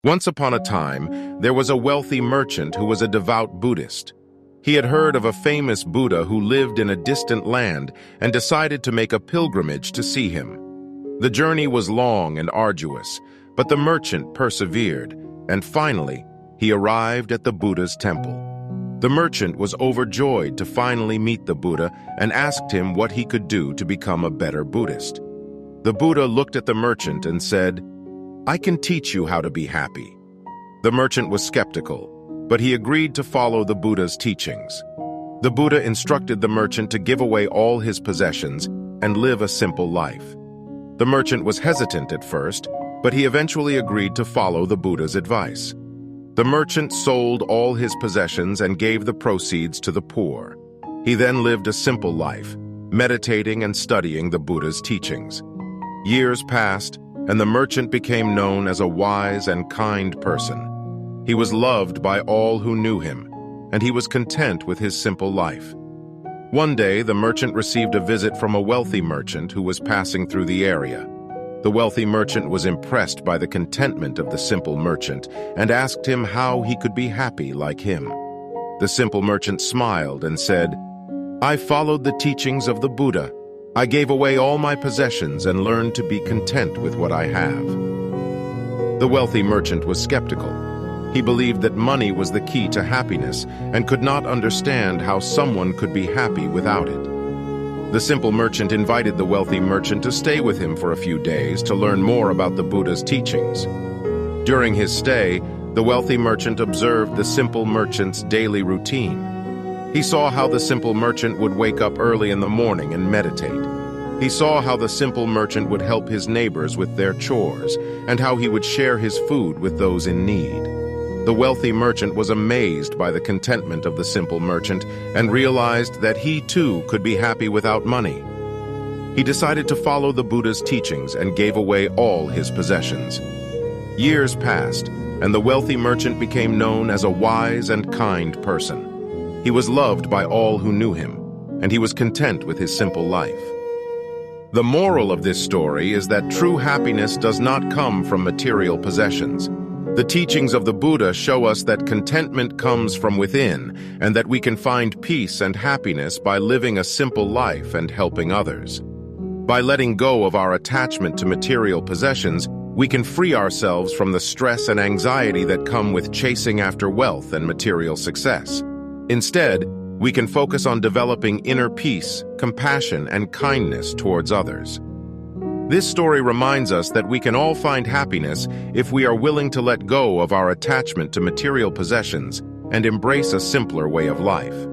Once upon a time, there was a wealthy merchant who was a devout Buddhist. He had heard of a famous Buddha who lived in a distant land and decided to make a pilgrimage to see him. The journey was long and arduous, but the merchant persevered, and finally, he arrived at the Buddha's temple. The merchant was overjoyed to finally meet the Buddha and asked him what he could do to become a better Buddhist. The Buddha looked at the merchant and said, "I can teach you how to be happy." The merchant was skeptical, but he agreed to follow the Buddha's teachings. The Buddha instructed the merchant to give away all his possessions and live a simple life. The merchant was hesitant at first, but he eventually agreed to follow the Buddha's advice. The merchant sold all his possessions and gave the proceeds to the poor. He then lived a simple life, meditating and studying the Buddha's teachings. Years passed, and the merchant became known as a wise and kind person. He was loved by all who knew him, and he was content with his simple life. One day, the merchant received a visit from a wealthy merchant who was passing through the area. The wealthy merchant was impressed by the contentment of the simple merchant and asked him how he could be happy like him. The simple merchant smiled and said, "I followed the teachings of the Buddha. I gave away all my possessions and learned to be content with what I have." The wealthy merchant was skeptical. He believed that money was the key to happiness and could not understand how someone could be happy without it. The simple merchant invited the wealthy merchant to stay with him for a few days to learn more about the Buddha's teachings. During his stay, the wealthy merchant observed the simple merchant's daily routine. He saw how the simple merchant would wake up early in the morning and meditate. He saw how the simple merchant would help his neighbors with their chores and how he would share his food with those in need. The wealthy merchant was amazed by the contentment of the simple merchant and realized that he too could be happy without money. He decided to follow the Buddha's teachings and gave away all his possessions. Years passed, and the wealthy merchant became known as a wise and kind person. He was loved by all who knew him, and he was content with his simple life. The moral of this story is that true happiness does not come from material possessions. The teachings of the Buddha show us that contentment comes from within, and that we can find peace and happiness by living a simple life and helping others. By letting go of our attachment to material possessions, we can free ourselves from the stress and anxiety that come with chasing after wealth and material success. Instead, we can focus on developing inner peace, compassion, and kindness towards others. This story reminds us that we can all find happiness if we are willing to let go of our attachment to material possessions and embrace a simpler way of life.